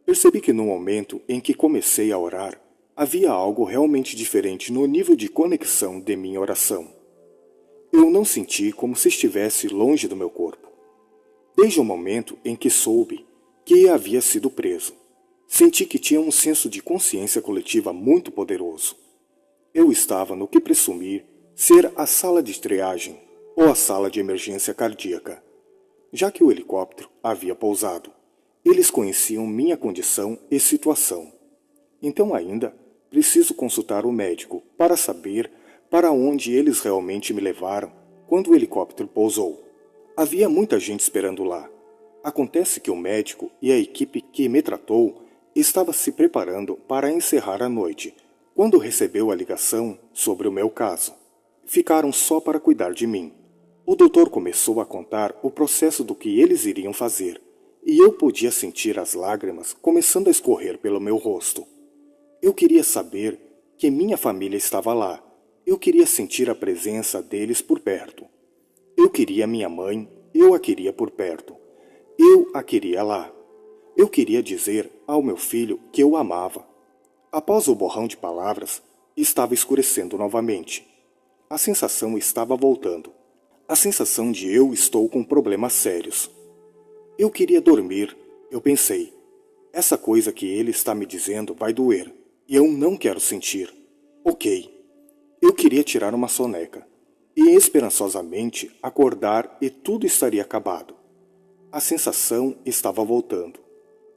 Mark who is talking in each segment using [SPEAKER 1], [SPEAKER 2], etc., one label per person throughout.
[SPEAKER 1] Percebi que no momento em que comecei a orar, havia algo realmente diferente no nível de conexão de minha oração. Eu não senti como se estivesse longe do meu corpo. Desde o momento em que soube que havia sido preso, senti que tinha um senso de consciência coletiva muito poderoso. Eu estava no que presumir ser a sala de triagem ou a sala de emergência cardíaca, já que o helicóptero havia pousado. Eles conheciam minha condição e situação. Então ainda preciso consultar o médico para saber para onde eles realmente me levaram quando o helicóptero pousou. Havia muita gente esperando lá. Acontece que o médico e a equipe que me tratou estava se preparando para encerrar a noite, quando recebeu a ligação sobre o meu caso. Ficaram só para cuidar de mim. O doutor começou a contar o processo do que eles iriam fazer, e eu podia sentir as lágrimas começando a escorrer pelo meu rosto. Eu queria saber que minha família estava lá. Eu queria sentir a presença deles por perto. Eu queria minha mãe, eu a queria por perto. Eu a queria lá. Eu queria dizer ao meu filho que eu amava. Após o borrão de palavras, estava escurecendo novamente. A sensação estava voltando. A sensação de eu estou com problemas sérios. Eu queria dormir, eu pensei. Essa coisa que ele está me dizendo vai doer, e eu não quero sentir. Ok. Eu queria tirar uma soneca, e esperançosamente acordar e tudo estaria acabado. A sensação estava voltando.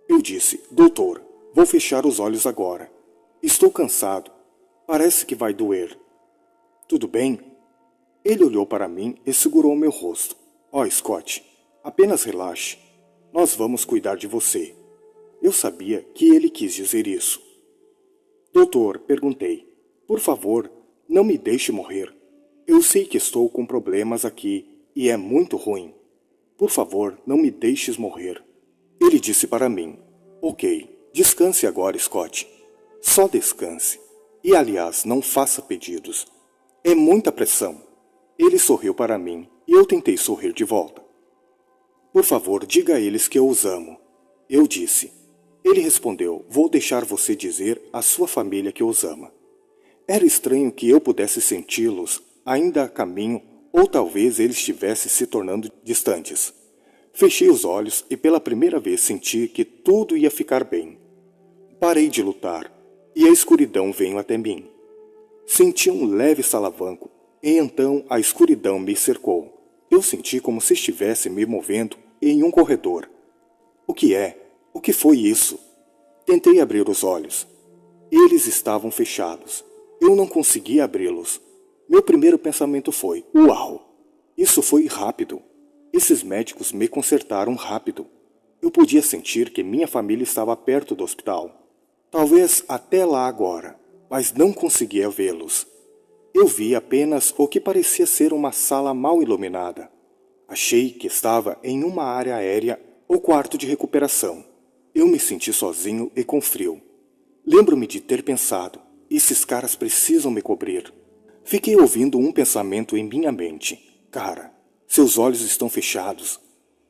[SPEAKER 1] Eu disse, doutor, vou fechar os olhos agora. Estou cansado. Parece que vai doer. Tudo bem? Ele olhou para mim e segurou meu rosto. Oh, Scott, apenas relaxe. Nós vamos cuidar de você. Eu sabia que ele quis dizer isso. Doutor, perguntei, por favor, não me deixe morrer. Eu sei que estou com problemas aqui e é muito ruim. Por favor, não me deixes morrer. Ele disse para mim, ok, descanse agora, Scott. Só descanse. E, aliás, não faça pedidos. É muita pressão. Ele sorriu para mim e eu tentei sorrir de volta. Por favor, diga a eles que eu os amo. Eu disse. Ele respondeu, vou deixar você dizer à sua família que os ama. Era estranho que eu pudesse senti-los ainda a caminho ou talvez eles estivessem se tornando distantes. Fechei os olhos e pela primeira vez senti que tudo ia ficar bem. Parei de lutar e a escuridão veio até mim. Senti um leve salavanco e então a escuridão me cercou. Eu senti como se estivesse me movendo em um corredor. O que é? O que foi isso? Tentei abrir os olhos. Eles estavam fechados. Eu não conseguia abri-los. Meu primeiro pensamento foi, uau! Isso foi rápido. Esses médicos me consertaram rápido. Eu podia sentir que minha família estava perto do hospital. Talvez até lá agora, mas não conseguia vê-los. Eu vi apenas o que parecia ser uma sala mal iluminada. Achei que estava em uma área aérea ou quarto de recuperação. Eu me senti sozinho e com frio. Lembro-me de ter pensado, esses caras precisam me cobrir. Fiquei ouvindo um pensamento em minha mente. Cara, seus olhos estão fechados.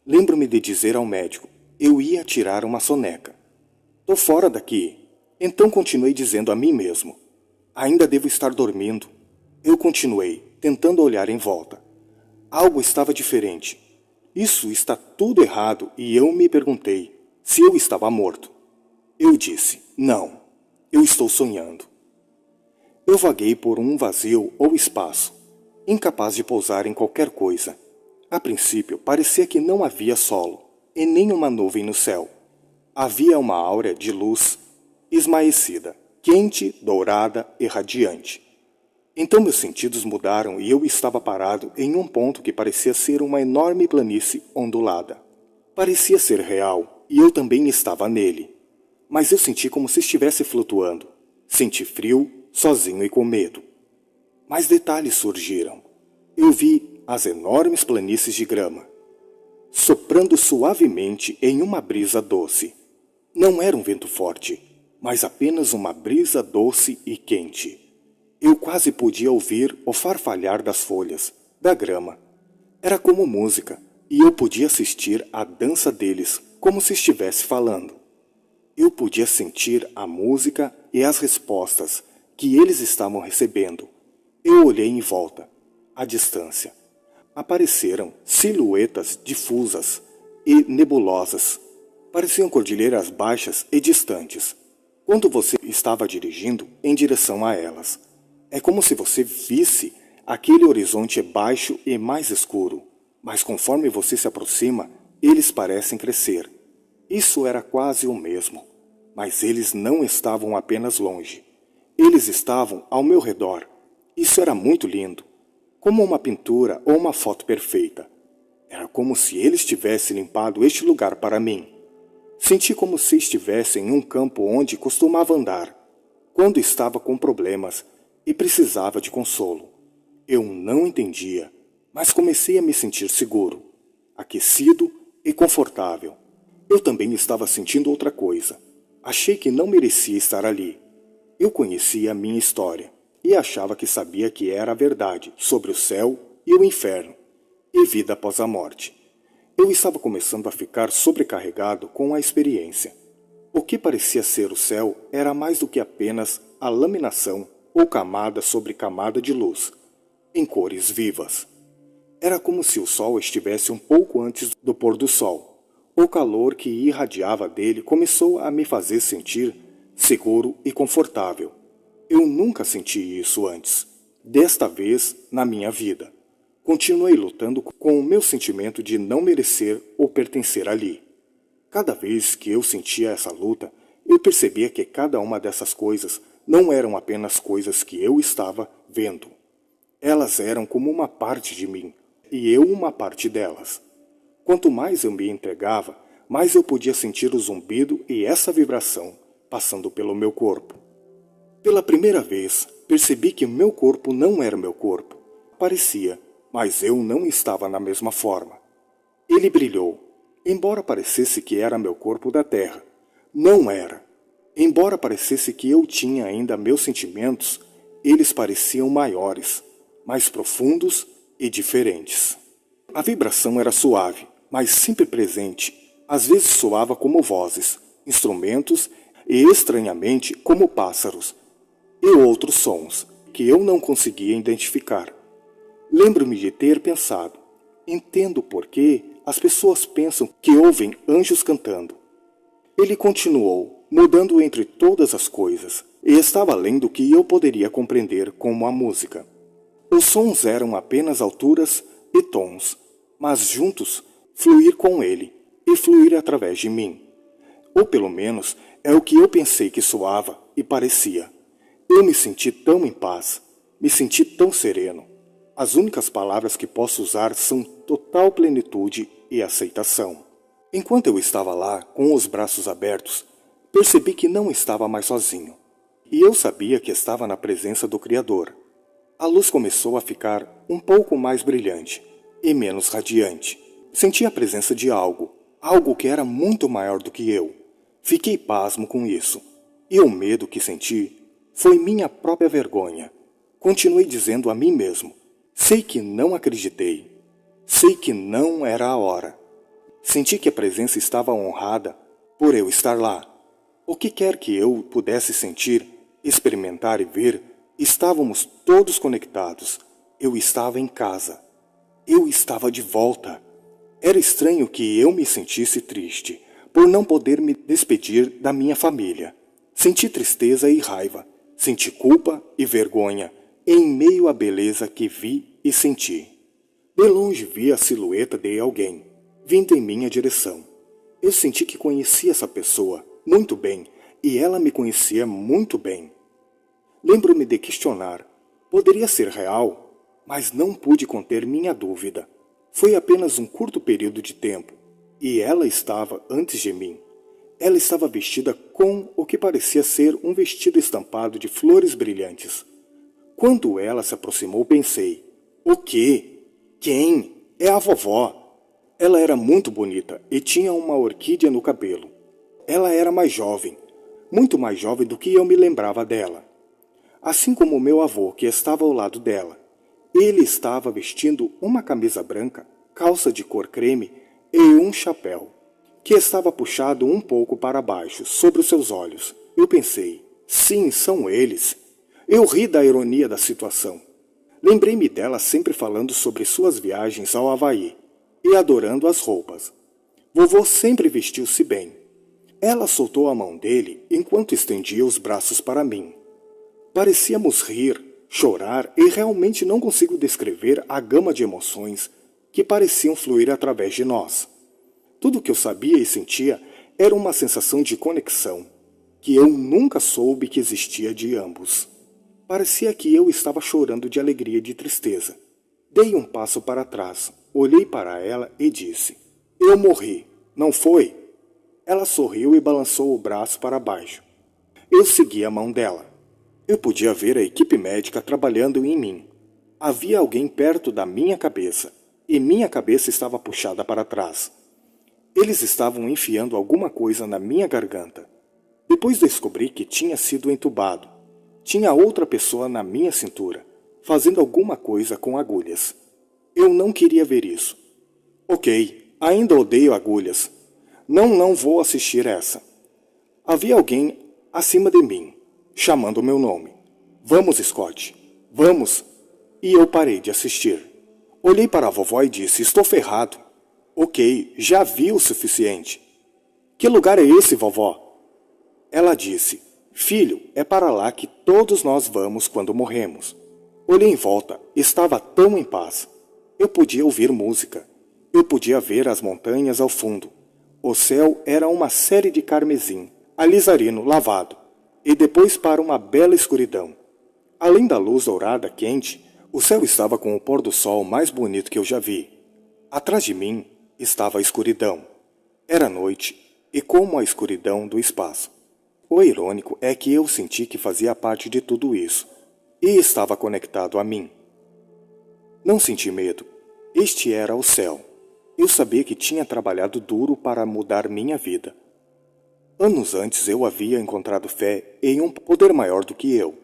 [SPEAKER 1] Lembro-me de dizer ao médico, eu ia tirar uma soneca. Tô fora daqui. Então continuei dizendo a mim mesmo, ainda devo estar dormindo. Eu continuei, tentando olhar em volta. Algo estava diferente. Isso está tudo errado e eu me perguntei se eu estava morto. Eu disse, não, eu estou sonhando. Eu vaguei por um vazio ou espaço, incapaz de pousar em qualquer coisa. A princípio, parecia que não havia solo e nem uma nuvem no céu. Havia uma áurea de luz esmaecida, quente, dourada e radiante. Então meus sentidos mudaram e eu estava parado em um ponto que parecia ser uma enorme planície ondulada. Parecia ser real e eu também estava nele. Mas eu senti como se estivesse flutuando. Senti frio, sozinho e com medo. Mais detalhes surgiram. Eu vi as enormes planícies de grama, soprando suavemente em uma brisa doce. Não era um vento forte, mas apenas uma brisa doce e quente. Eu quase podia ouvir o farfalhar das folhas, da grama. Era como música, e eu podia assistir à dança deles como se estivesse falando. Eu podia sentir a música e as respostas que eles estavam recebendo. Eu olhei em volta, à distância. Apareceram silhuetas difusas e nebulosas. Pareciam cordilheiras baixas e distantes. Quando você estava dirigindo em direção a elas, é como se você visse aquele horizonte baixo e mais escuro. Mas conforme você se aproxima, eles parecem crescer. Isso era quase o mesmo. Mas eles não estavam apenas longe. Eles estavam ao meu redor. Isso era muito lindo. Como uma pintura ou uma foto perfeita. Era como se eles tivessem limpado este lugar para mim. Senti como se estivesse em um campo onde costumava andar, quando estava com problemas e precisava de consolo. Eu não entendia, mas comecei a me sentir seguro, aquecido e confortável. Eu também estava sentindo outra coisa. Achei que não merecia estar ali. Eu conhecia a minha história e achava que sabia que era a verdade sobre o céu e o inferno e vida após a morte. Eu estava começando a ficar sobrecarregado com a experiência. O que parecia ser o céu era mais do que apenas a laminação ou camada sobre camada de luz, em cores vivas. Era como se o sol estivesse um pouco antes do pôr do sol. O calor que irradiava dele começou a me fazer sentir seguro e confortável. Eu nunca senti isso antes, desta vez na minha vida. Continuei lutando com o meu sentimento de não merecer ou pertencer ali. Cada vez que eu sentia essa luta, eu percebia que cada uma dessas coisas não eram apenas coisas que eu estava vendo. Elas eram como uma parte de mim, e eu uma parte delas. Quanto mais eu me entregava, mais eu podia sentir o zumbido e essa vibração passando pelo meu corpo. Pela primeira vez, percebi que meu corpo não era meu corpo. Parecia, mas eu não estava na mesma forma. Ele brilhou, embora parecesse que era meu corpo da terra. Não era. Embora parecesse que eu tinha ainda meus sentimentos, eles pareciam maiores, mais profundos e diferentes. A vibração era suave, mas sempre presente. Às vezes soava como vozes, instrumentos e, estranhamente, como pássaros e outros sons que eu não conseguia identificar. Lembro-me de ter pensado, entendo por que as pessoas pensam que ouvem anjos cantando. Ele continuou, mudando entre todas as coisas, e estava além do que eu poderia compreender como a música. Os sons eram apenas alturas e tons, mas juntos fluir com ele e fluir através de mim. Ou pelo menos é o que eu pensei que soava e parecia. Eu me senti tão em paz, me senti tão sereno. As únicas palavras que posso usar são total plenitude e aceitação. Enquanto eu estava lá, com os braços abertos, percebi que não estava mais sozinho. E eu sabia que estava na presença do Criador. A luz começou a ficar um pouco mais brilhante e menos radiante. Senti a presença de algo que era muito maior do que eu. Fiquei pasmo com isso. E o medo que senti foi minha própria vergonha. Continuei dizendo a mim mesmo: sei que não acreditei. Sei que não era a hora. Senti que a presença estava honrada por eu estar lá. O que quer que eu pudesse sentir, experimentar e ver, estávamos todos conectados. Eu estava em casa. Eu estava de volta. Era estranho que eu me sentisse triste por não poder me despedir da minha família. Senti tristeza e raiva. Senti culpa e vergonha em meio à beleza que vi e senti. De longe vi a silhueta de alguém, vindo em minha direção. Eu senti que conhecia essa pessoa muito bem, e ela me conhecia muito bem. Lembro-me de questionar. Poderia ser real? Mas não pude conter minha dúvida. Foi apenas um curto período de tempo, e ela estava antes de mim. Ela estava vestida com o que parecia ser um vestido estampado de flores brilhantes. Quando ela se aproximou, pensei: o quê? Quem? É a vovó. Ela era muito bonita e tinha uma orquídea no cabelo. Ela era mais jovem, muito mais jovem do que eu me lembrava dela. assim como meu avô que estava ao lado dela. Ele estava vestindo uma camisa branca, calça de cor creme e um chapéu, que estava puxado um pouco para baixo, sobre os seus olhos. Eu pensei, sim, são eles. Eu ri da ironia da situação. Lembrei-me dela sempre falando sobre suas viagens ao Havaí e adorando as roupas. Vovô sempre vestiu-se bem. Ela soltou a mão dele enquanto estendia os braços para mim. Parecíamos rir, chorar e realmente não consigo descrever a gama de emoções que pareciam fluir através de nós. Tudo o que eu sabia e sentia era uma sensação de conexão que eu nunca soube que existia de ambos. Parecia que eu estava chorando de alegria e de tristeza. Dei um passo para trás, olhei para ela e disse: "Eu morri, não foi?" Ela sorriu e balançou o braço para baixo. Eu segui a mão dela. Eu podia ver a equipe médica trabalhando em mim. Havia alguém perto da minha cabeça, e minha cabeça estava puxada para trás. Eles estavam enfiando alguma coisa na minha garganta. Depois descobri que tinha sido entubado. Tinha outra pessoa na minha cintura, fazendo alguma coisa com agulhas. Eu não queria ver isso. Ok, ainda odeio agulhas. Não vou assistir essa. Havia alguém acima de mim, chamando meu nome. Vamos, Scott, vamos. E eu parei de assistir. Olhei para a vovó e disse, estou ferrado. Ok, já vi o suficiente. Que lugar é esse, vovó? Ela disse, filho, é para lá que todos nós vamos quando morremos. Olhei em volta, estava tão em paz. Eu podia ouvir música. Eu podia ver as montanhas ao fundo. O céu era uma série de carmesim, alizarino lavado, e depois para uma bela escuridão. Além da luz dourada quente, o céu estava com o pôr do sol mais bonito que eu já vi. Atrás de mim estava a escuridão. Era noite, e como a escuridão do espaço. O irônico é que eu senti que fazia parte de tudo isso, e estava conectado a mim. Não senti medo. Este era o céu. Eu sabia que tinha trabalhado duro para mudar minha vida. Anos antes eu havia encontrado fé em um poder maior do que eu.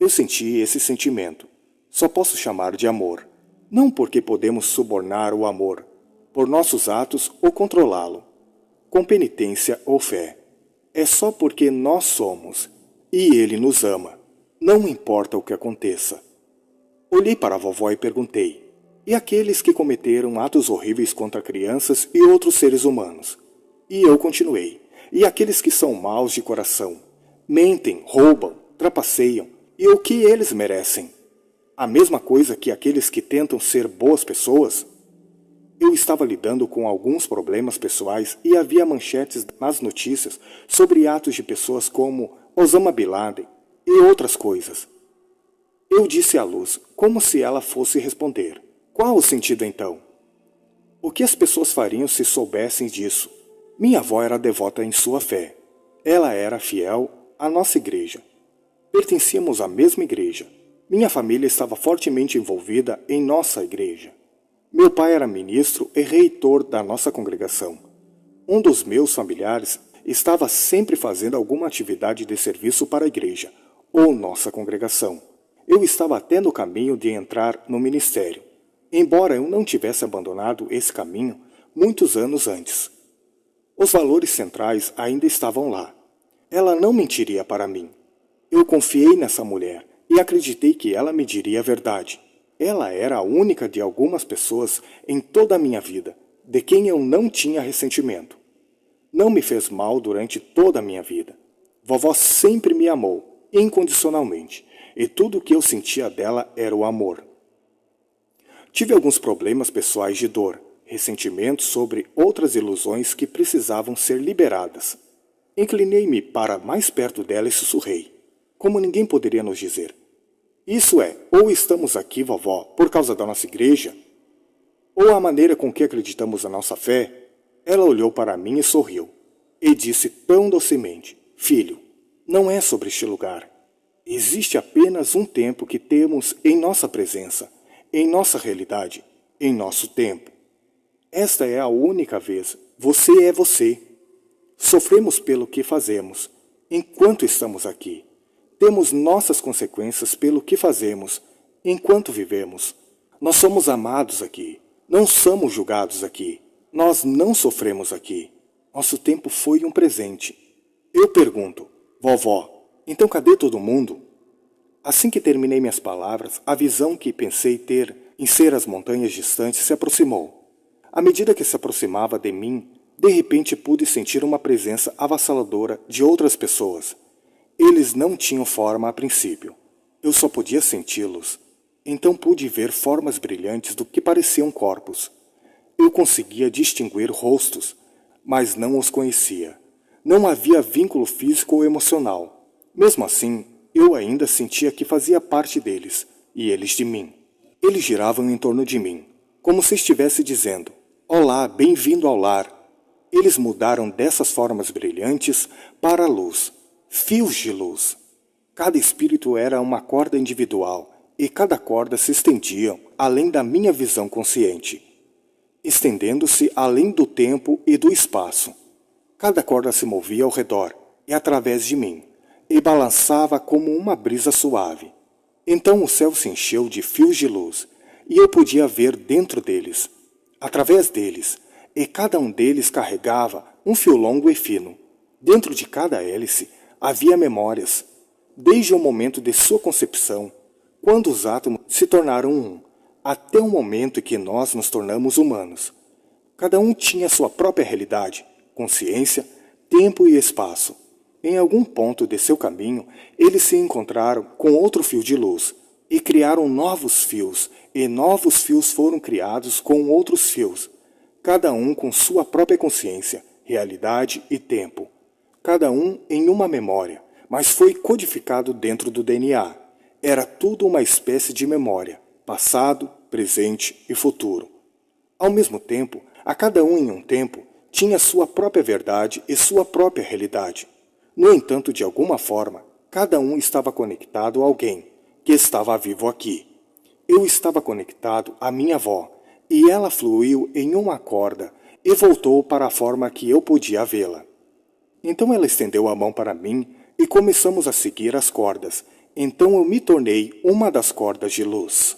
[SPEAKER 1] Eu senti esse sentimento. Só posso chamar de amor. Não porque podemos subornar o amor, por nossos atos ou controlá-lo, com penitência ou fé. É só porque nós somos, e Ele nos ama. Não importa o que aconteça. Olhei para a vovó e perguntei, e aqueles que cometeram atos horríveis contra crianças e outros seres humanos? E eu continuei, e aqueles que são maus de coração, mentem, roubam, trapaceiam, e o que eles merecem? A mesma coisa que aqueles que tentam ser boas pessoas? Eu estava lidando com alguns problemas pessoais e havia manchetes nas notícias sobre atos de pessoas como Osama Bin Laden e outras coisas. Eu disse à luz, como se ela fosse responder. Qual o sentido então? O que as pessoas fariam se soubessem disso? Minha avó era devota em sua fé. Ela era fiel à nossa igreja. Pertencíamos à mesma igreja. Minha família estava fortemente envolvida em nossa igreja. Meu pai era ministro e reitor da nossa congregação. Um dos meus familiares estava sempre fazendo alguma atividade de serviço para a igreja, ou nossa congregação. Eu estava até no caminho de entrar no ministério, embora eu não tivesse abandonado esse caminho muitos anos antes. Os valores centrais ainda estavam lá. Ela não mentiria para mim. Eu confiei nessa mulher e acreditei que ela me diria a verdade. Ela era a única de algumas pessoas em toda a minha vida, de quem eu não tinha ressentimento. Não me fez mal durante toda a minha vida. Vovó sempre me amou, incondicionalmente, e tudo o que eu sentia dela era o amor. Tive alguns problemas pessoais de dor, ressentimentos sobre outras ilusões que precisavam ser liberadas. Inclinei-me para mais perto dela e sussurrei, como ninguém poderia nos dizer. Isso é, ou estamos aqui, vovó, por causa da nossa igreja, ou a maneira com que acreditamos na nossa fé. Ela olhou para mim e sorriu, e disse tão docemente, filho, não é sobre este lugar. Existe apenas um tempo que temos em nossa presença, em nossa realidade, em nosso tempo. Esta é a única vez. Você é você. Sofremos pelo que fazemos, enquanto estamos aqui. Temos nossas consequências pelo que fazemos enquanto vivemos. Nós somos amados aqui. Não somos julgados aqui. Nós não sofremos aqui. Nosso tempo foi um presente. Eu pergunto, vovó, então cadê todo mundo? Assim que terminei minhas palavras, a visão que pensei ter em ser as montanhas distantes se aproximou. À medida que se aproximava de mim, de repente pude sentir uma presença avassaladora de outras pessoas. Eles não tinham forma a princípio. Eu só podia senti-los. Então pude ver formas brilhantes do que pareciam corpos. Eu conseguia distinguir rostos, mas não os conhecia. Não havia vínculo físico ou emocional. Mesmo assim, eu ainda sentia que fazia parte deles, e eles de mim. Eles giravam em torno de mim, como se estivesse dizendo, olá, bem-vindo ao lar. Eles mudaram dessas formas brilhantes para a luz, fios de luz. Cada espírito era uma corda individual, e cada corda se estendia além da minha visão consciente, estendendo-se além do tempo e do espaço. Cada corda se movia ao redor e através de mim, e balançava como uma brisa suave. Então o céu se encheu de fios de luz, e eu podia ver dentro deles, através deles, e cada um deles carregava um fio longo e fino. Dentro de cada hélice havia memórias, desde o momento de sua concepção, quando os átomos se tornaram um, até o momento em que nós nos tornamos humanos. Cada um tinha sua própria realidade, consciência, tempo e espaço. Em algum ponto de seu caminho, eles se encontraram com outro fio de luz e criaram novos fios, e novos fios foram criados com outros fios, cada um com sua própria consciência, realidade e tempo. Cada um em uma memória, mas foi codificado dentro do DNA. Era tudo uma espécie de memória, passado, presente e futuro. Ao mesmo tempo, a cada um em um tempo, tinha sua própria verdade e sua própria realidade. No entanto, de alguma forma, cada um estava conectado a alguém que estava vivo aqui. Eu estava conectado à minha avó, e ela fluiu em uma corda e voltou para a forma que eu podia vê-la. Então ela estendeu a mão para mim e começamos a seguir as cordas. Então eu me tornei uma das cordas de luz.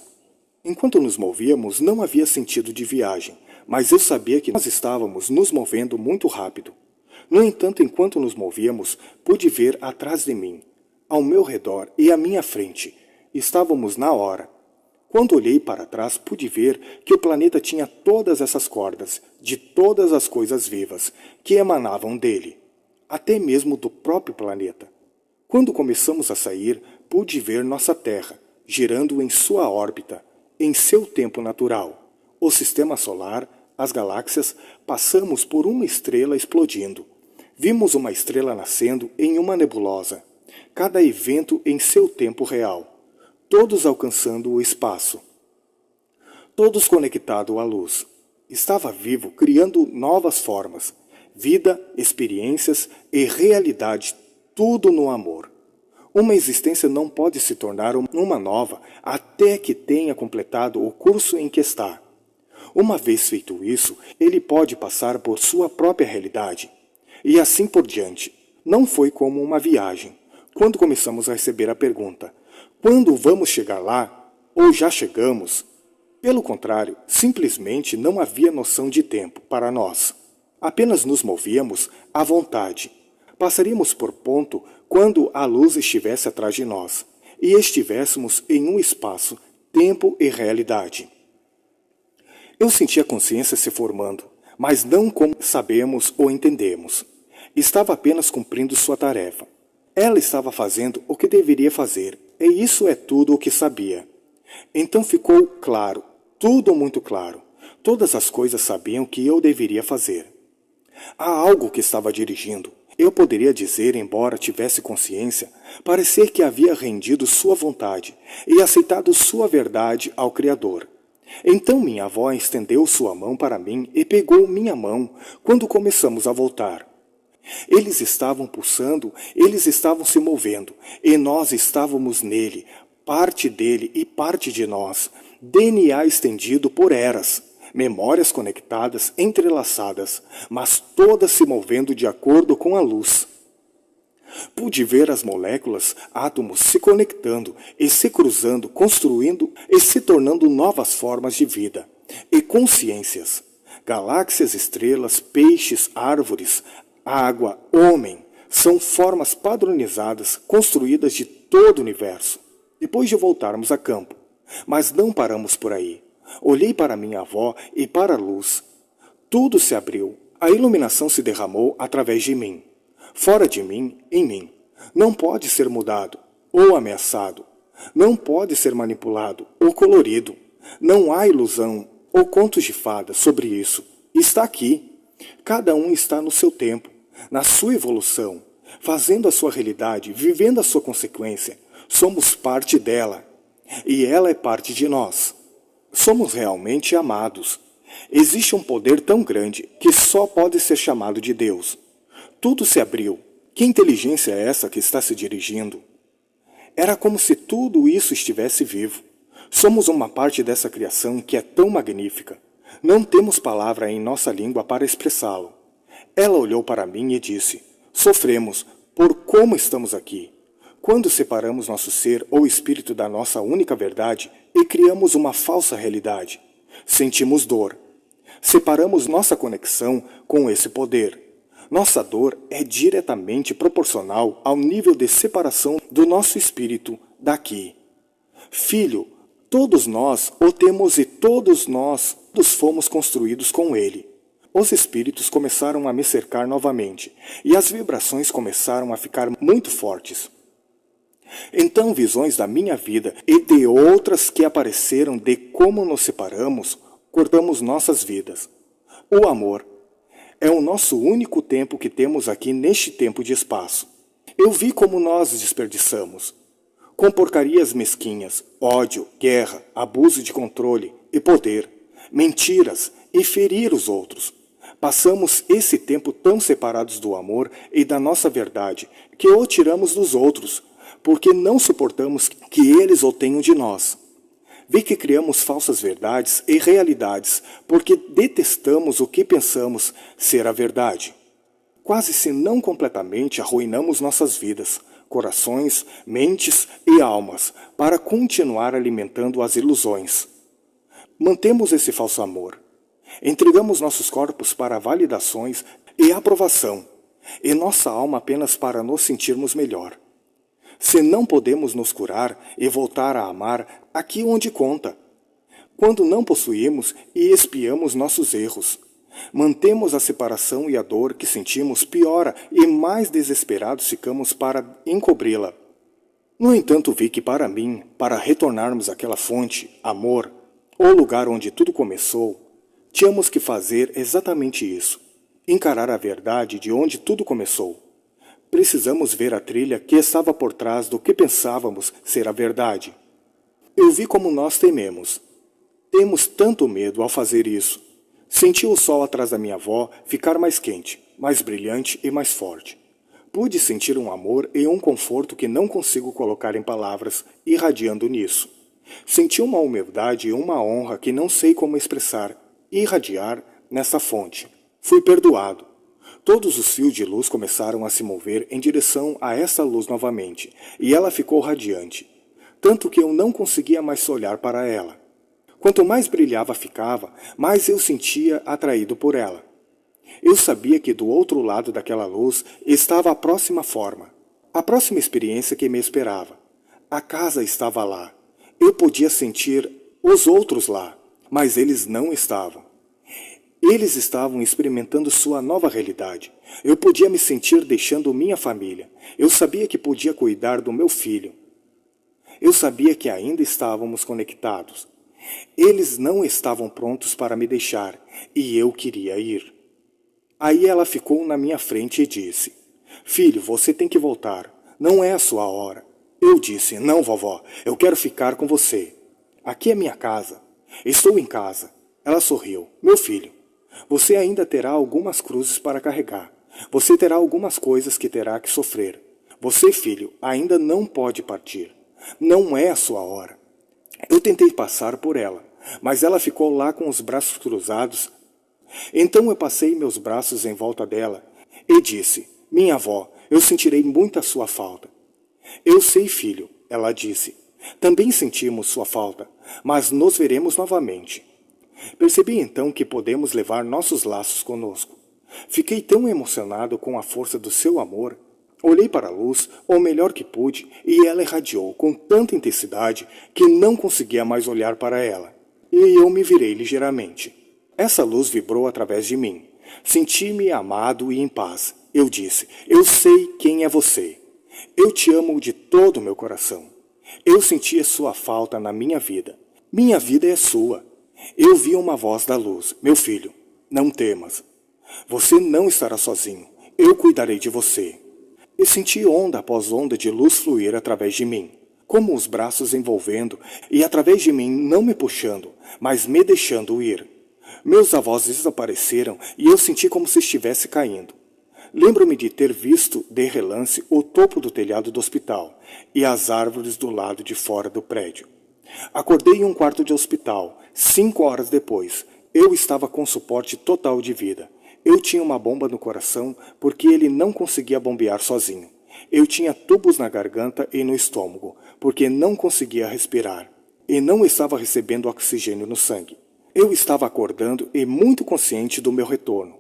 [SPEAKER 1] Enquanto nos movíamos, não havia sentido de viagem, mas eu sabia que nós estávamos nos movendo muito rápido. No entanto, enquanto nos movíamos, pude ver atrás de mim, ao meu redor e à minha frente. Estávamos na hora. Quando olhei para trás, pude ver que o planeta tinha todas essas cordas, de todas as coisas vivas, que emanavam dele, até mesmo do próprio planeta. Quando começamos a sair, pude ver nossa Terra, girando em sua órbita, em seu tempo natural. O sistema solar, as galáxias, passamos por uma estrela explodindo. Vimos uma estrela nascendo em uma nebulosa, cada evento em seu tempo real. Todos alcançando o espaço. Todos conectados à luz. Estava vivo, criando novas formas. Vida, experiências e realidade, tudo no amor. Uma existência não pode se tornar uma nova até que tenha completado o curso em que está. Uma vez feito isso, ele pode passar por sua própria realidade. E assim por diante. Não foi como uma viagem. Quando começamos a receber a pergunta, quando vamos chegar lá? Ou já chegamos? Pelo contrário, simplesmente não havia noção de tempo para nós. Apenas nos movíamos à vontade. Passaríamos por ponto quando a luz estivesse atrás de nós e estivéssemos em um espaço, tempo e realidade. Eu senti a consciência se formando, mas não como sabemos ou entendemos. Estava apenas cumprindo sua tarefa. Ela estava fazendo o que deveria fazer, e isso é tudo o que sabia. Então ficou claro, tudo muito claro. Todas as coisas sabiam que eu deveria fazer. Há algo que estava dirigindo. Eu poderia dizer, embora tivesse consciência, parecer que havia rendido sua vontade e aceitado sua verdade ao Criador. Então minha avó estendeu sua mão para mim e pegou minha mão quando começamos a voltar. Eles estavam pulsando, eles estavam se movendo, e nós estávamos nele, parte dele e parte de nós, DNA estendido por eras, memórias conectadas, entrelaçadas, mas todas se movendo de acordo com a luz. Pude ver as moléculas, átomos se conectando e se cruzando, construindo e se tornando novas formas de vida e consciências. Galáxias, estrelas, peixes, árvores, água, homem, são formas padronizadas, construídas de todo o universo. Depois de voltarmos a campo, mas não paramos por aí. Olhei para minha avó e para a luz. Tudo se abriu. A iluminação se derramou através de mim. Fora de mim, em mim. Não pode ser mudado ou ameaçado. Não pode ser manipulado ou colorido. Não há ilusão ou contos de fadas sobre isso. Está aqui. Cada um está no seu tempo, na sua evolução, fazendo a sua realidade, vivendo a sua consequência. Somos parte dela. E ela é parte de nós. Somos realmente amados. Existe um poder tão grande que só pode ser chamado de Deus. Tudo se abriu. Que inteligência é essa que está se dirigindo? Era como se tudo isso estivesse vivo. Somos uma parte dessa criação que é tão magnífica. Não temos palavra em nossa língua para expressá-lo. Ela olhou para mim e disse: sofremos por como estamos aqui. Quando separamos nosso ser ou espírito da nossa única verdade e criamos uma falsa realidade, sentimos dor. Separamos nossa conexão com esse poder. Nossa dor é diretamente proporcional ao nível de separação do nosso espírito daqui. Filho, todos nós o temos e todos nós fomos construídos com ele. Os espíritos começaram a me cercar novamente e as vibrações começaram a ficar muito fortes. Então visões da minha vida e de outras que apareceram de como nos separamos, cortamos nossas vidas. O amor é o nosso único tempo que temos aqui neste tempo de espaço. Eu vi como nós desperdiçamos. Com porcarias mesquinhas, ódio, guerra, abuso de controle e poder, mentiras e ferir os outros. Passamos esse tempo tão separados do amor e da nossa verdade que o tiramos dos outros, porque não suportamos que eles o tenham de nós. Vi que criamos falsas verdades e realidades porque detestamos o que pensamos ser a verdade. Quase se não completamente arruinamos nossas vidas, corações, mentes e almas para continuar alimentando as ilusões. Mantemos esse falso amor. Entregamos nossos corpos para validações e aprovação, e nossa alma apenas para nos sentirmos melhor. Se não podemos nos curar e voltar a amar aqui onde conta, quando não possuímos e expiamos nossos erros, mantemos a separação e a dor que sentimos piora e mais desesperados ficamos para encobri-la. No entanto, vi que para mim, para retornarmos àquela fonte, amor, o lugar onde tudo começou, tínhamos que fazer exatamente isso, encarar a verdade de onde tudo começou. Precisamos ver a trilha que estava por trás do que pensávamos ser a verdade. Eu vi como nós tememos. Temos tanto medo ao fazer isso. Senti o sol atrás da minha avó ficar mais quente, mais brilhante e mais forte. Pude sentir um amor e um conforto que não consigo colocar em palavras, irradiando nisso. Senti uma humildade e uma honra que não sei como expressar, irradiar nessa fonte. Fui perdoado. Todos os fios de luz começaram a se mover em direção a essa luz novamente, e ela ficou radiante, tanto que eu não conseguia mais olhar para ela. Quanto mais brilhava ficava, mais eu sentia atraído por ela. Eu sabia que do outro lado daquela luz estava a próxima forma, a próxima experiência que me esperava. A casa estava lá. Eu podia sentir os outros lá, mas eles não estavam. Eles estavam experimentando sua nova realidade. Eu podia me sentir deixando minha família. Eu sabia que podia cuidar do meu filho. Eu sabia que ainda estávamos conectados. Eles não estavam prontos para me deixar, e eu queria ir. Aí ela ficou na minha frente e disse: filho, você tem que voltar. Não é a sua hora. Eu disse: não, vovó, eu quero ficar com você. Aqui é minha casa. Estou em casa. Ela sorriu. Meu filho, você ainda terá algumas cruzes para carregar. Você terá algumas coisas que terá que sofrer. Você, filho, ainda não pode partir. Não é a sua hora. Eu tentei passar por ela, mas ela ficou lá com os braços cruzados. Então eu passei meus braços em volta dela e disse: minha avó, Eu sentirei muito a sua falta. Eu sei, filho, ela disse. Também sentimos sua falta, mas nos veremos novamente. Percebi então que podemos levar nossos laços conosco. Fiquei tão emocionado com a força do seu amor. Olhei para a luz, o melhor que pude, e ela irradiou com tanta intensidade que não conseguia mais olhar para ela. E eu me virei ligeiramente. Essa luz vibrou através de mim. Senti-me amado e em paz. Eu disse, eu sei quem é você. Eu te amo de todo o meu coração. Eu senti a sua falta na minha vida. Minha vida é sua. Eu vi uma voz da luz. Meu filho, não temas. Você não estará sozinho. Eu cuidarei de você. E senti onda após onda de luz fluir através de mim, como os braços envolvendo e através de mim não me puxando, mas me deixando ir. Meus avós desapareceram e eu senti como se estivesse caindo. Lembro-me de ter visto de relance o topo do telhado do hospital e as árvores do lado de fora do prédio. Acordei em um quarto de hospital. 5 horas depois, eu estava com suporte total de vida. Eu tinha uma bomba no coração porque ele não conseguia bombear sozinho. Eu tinha tubos na garganta e no estômago porque não conseguia respirar. E não estava recebendo oxigênio no sangue. Eu estava acordando e muito consciente do meu retorno.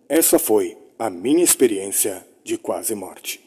[SPEAKER 1] Essa foi a minha experiência de quase morte.